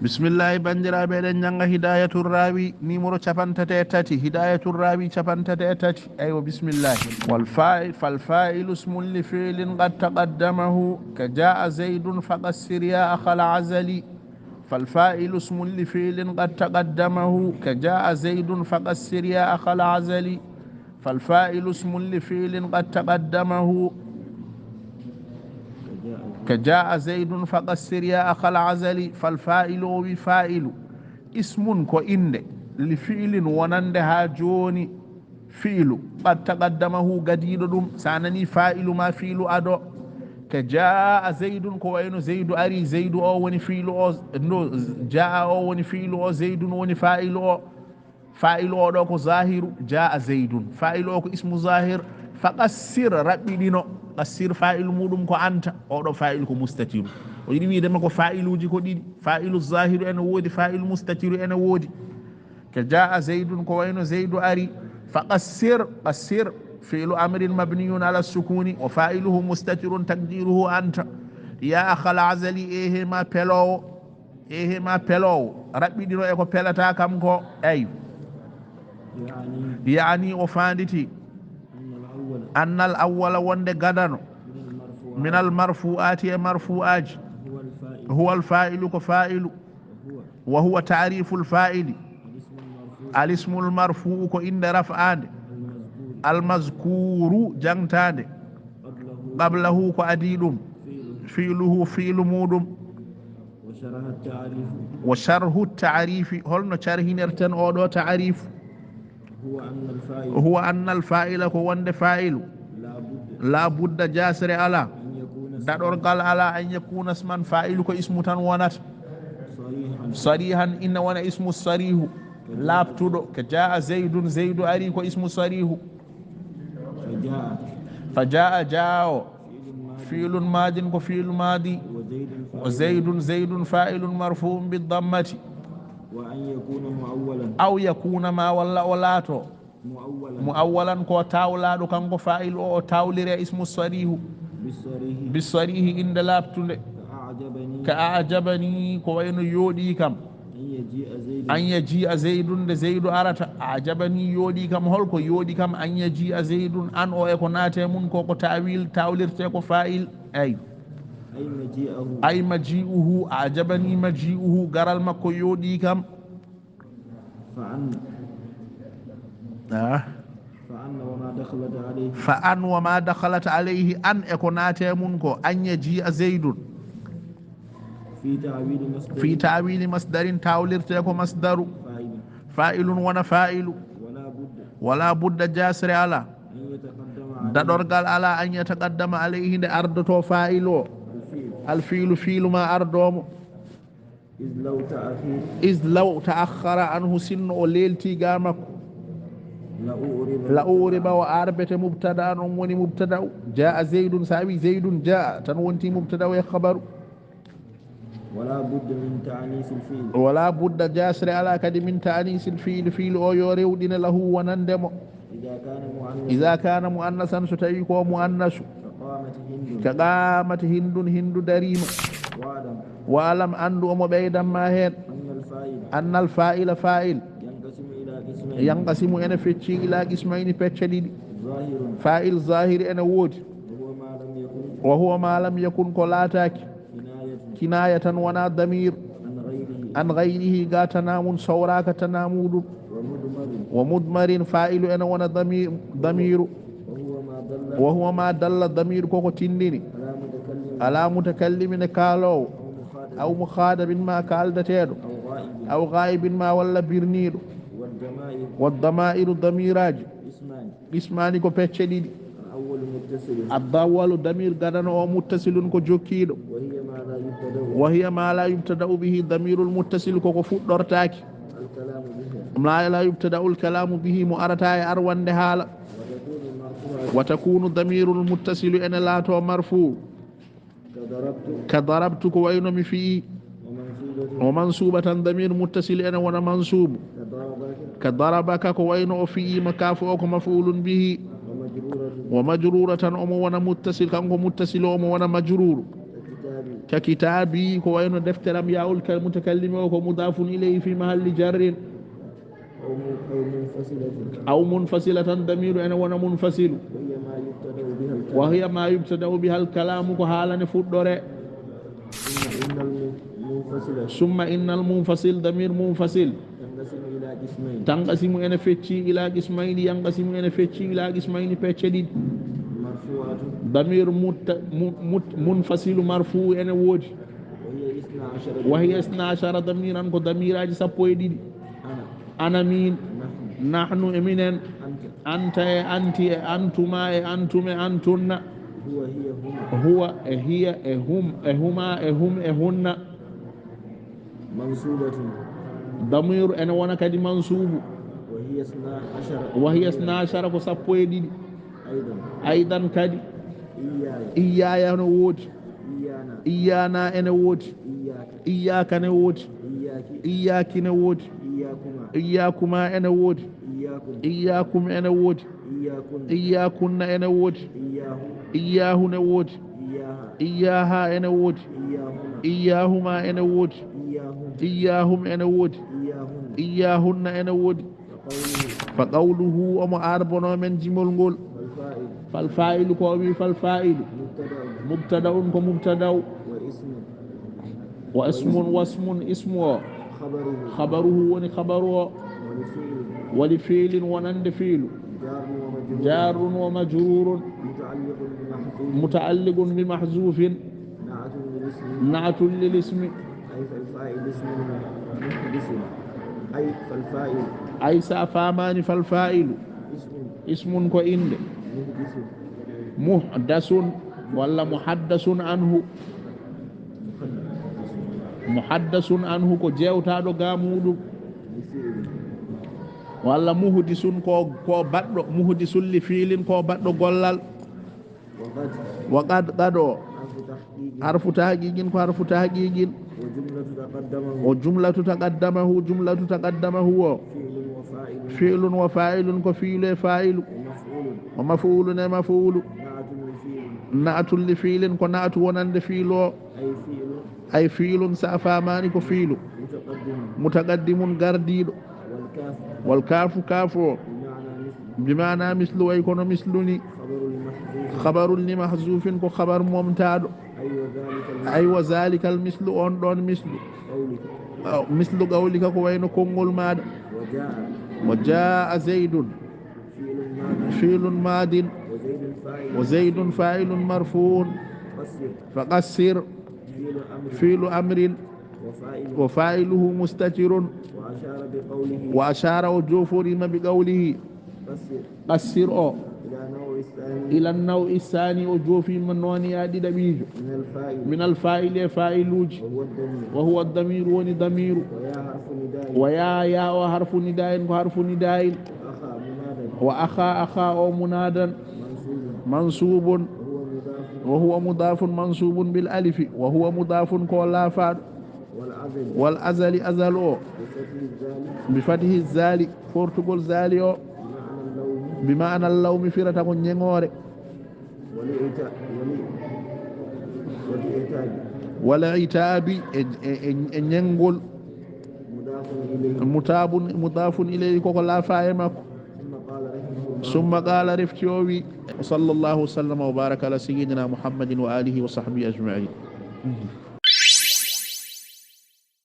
bisimillahi bandiraɓe eɗen janga hidayatul rawi numéro capantate e tati hidayatul rawi capantate e tati aywa bisimillahi falfailu ismun li fiilin qad taqaddamahu ka jaa zaydun faqassir ya akhal azali فالفائل اسم لفعل قد تقدمه كجاء زيد فقسر يا أخ العزل فالفائل اسم لفعل قد تقدمه كجاء زيد فقسر يا أخ العزل فالفائل وفائل اسم كإند لفعل ونندها جوني فعل قد تقدمه قديد سانني فائل ما فعل أدو كجاء زيد كوين زيد أري زيد أو وني فيل أو جاء أو وني فيل أو زيد وني فاعل أو فاعل أو دوك ظاهر جاء زيد فاعل أو اسم ظاهر فقصر ربي دينو قصر فاعل مودم كو أنت أو دو فاعل كو مستتير ويدي وي دما كو فاعلوجي كو ديدي فاعل الظاهر أنا وودي فاعل مستتير أنا وودي كجاء زيد كوين زيد أري فقصر قصر فعل أمر مبني على السكون وفاعله مستتر تقديره أنت يا أخ العزل إيه ما بلو ربي دينو إيكو بلتا كم كو أي يعني وفاندتي أن الأول وند قدن من المرفوعات مرفوعات هو الفاعل كفاعل وهو تعريف الفاعل الاسم المرفوع كإن رفعان المذكور جنتاد قبله كأديد فيله فيل مودم وشره التعريف هل نشره نرتن أو تعريف هو أن الفاعل كوند فاعل لا بد جاسر على دادور قال على أن يكون اسما فاعل كاسم تنونت صريحا إن وانا اسم الصريح لا بتدو كجاء زيد زيد أري كاسم صريح فجاء جاء فعل ماض كفعل ماضي وزيد زيد فاعل مرفوع بالضمة وأن يكون مؤولا أو يكون ما ولاتو مؤولا كو تاولادو كانكو فاعل أو تاولر اسم الصريح بالصريح إن لابتل كأعجبني كوين يودي كم أن يجيء زيد زيد أرت أعجبني يودي كم هلكو يودي كم أن يجيء زيد أن أو يكون ناتمون كو تاولر تيكو فاعل أي مجيئه أعجبني مجيئه قرال مكو يودي كم فأن وما دخلت عليه أن يكون ناتمون كو أن يجيء زيد في تعويل مصدر تاولر تيكو مصدر فاعل وانا فاعل ولا بد جاسر على دادور قال على أن يتقدم عليه ده أردتو فاعل الفيل فيل ما أردوم إذ لو تأخر عنه سن وليلتي قامك لأورب وأربت مبتدا وني مبتدا جاء زيد ساوي زيد جاء تنونتي مبتدا ويخبر ولا بد من تأنيس الفيل ولا بد جاسر على كد من تأنيس الفيل فيل أو يوريودين له ونندم إذا كان مؤنثا ستيكو مؤنث كقامت هند دريم وعلم أندو مبيدا ما هين أن الفاعل فاعل ينقسم أنا فتشي إلى قسمين فتشديد فاعل ظاهر أنا وود وهو ما لم يكن كلاتك كناية ونا ضمير عن غيره قا تنام سوراك تنامود ومدمر فاعل أنا ونا ضمير وهو ما دل الضمير كوكو تنديني على متكلم كالو أو مخاطب ما كالدتيدو أو غائب ما ولا برنيدو والضمائر ضميراج اسماني كو بيتشديدي الضوال ضمير غدان او متصل كو جوكيدو وهي ما لا يبتدأ به ضمير المتصل كو فدورتاكي ما لا يبتدأ الكلام به مؤرتاي أروان دهالا وتكون ضمير المتصل أن لا تو مرفوع كضربتك وين فيه ومنصوبة ضمير متصل أنا وانا منصوب كضربك وين فيه مكافؤك مفعول به ومجرورة أم وانا متصل كانكو متصل أم وانا مجرور ككتابي كوين دفترم يا المتكلم وهو مضاف إليه في محل جر أو منفصلة ضمير أنا وانا منفصل وهي ما يبتدأ بها الكلام كحالا نفضل ثم إن المنفصل ضمير منفصل تنقسم أنا فتشي إلى قسمين ينقسم أنا فتشي إلى قسمين فتشديد ضمير منفصل مرفوع أنا وجه وهي 12 ضميرا كضمير أجي سبويدي أنا مين نحن إمنا أنت أنت أنتما أنتم أنتن هو هي هم هما هم هن منصوبة ضمير أنا وانا كدي منصوب وهي 12 كسبويدي أيضا كدي إيايا نوود إيانا نوود إياك نوود إياك نوود إياكما نوود إياكم نوود إياكن نوود إياه نوود إياها نوود إياهما نوود إياهم نوود إياهن نوود فقوله ومعاربنا من جمل فالفاعل كومي فالفاعل مبتدا كمبتدا واسم اسمه خبره ونخبره ولفعل ونند فعل جار ومجرور متعلق بمحذوف نعت للاسم أي سافامان فالفاعل اسم كإن محدث ولا محدث عنه محدث عنه كو جewtaɗo ga muɗum walla muhdisun ko baɗɗo muhdisul li fiilin ko baɗɗo gollal waqad qado harfu tahqiqin ko harfu tahqiqin وجملة تقدمه فعل وفاعل كفيل فاعل ومفعول مفعول نعت لفعل كنعت ونند فيل أي فيل سأفامان كفيل متقدم قرديد والكاف كاف بمعنى مثل ويكون مثلني خبر لمحذوف كخبر ممتاد أي وذلك المثل أون مثل قولك كوين كونغول ماد وجاء زيد فعل ماد وزيد فاعل مرفوع فقصر فعل أمر وفاعله مستتر وأشار وجوفر بقوله قصر إلى النوع الثاني وجوفي من نواني آدي دبيج من الفاعل فاعلوج وهو الضمير ونضمير ويا وحرف نداء وحرف نداء وأخا أو منادا منصوب وهو مضاف منصوب بالألف وهو مضاف كولافات والأزل أزل بفتح الزال فورتقول زاليو بمعنى اللوم فرة نيغوري ولا عتاب نيغول مضاف إليه كوكو لا فاهمك ثم قال رفتيوي وصلى الله وسلم وبارك على سيدنا محمد وآله وصحبه أجمعين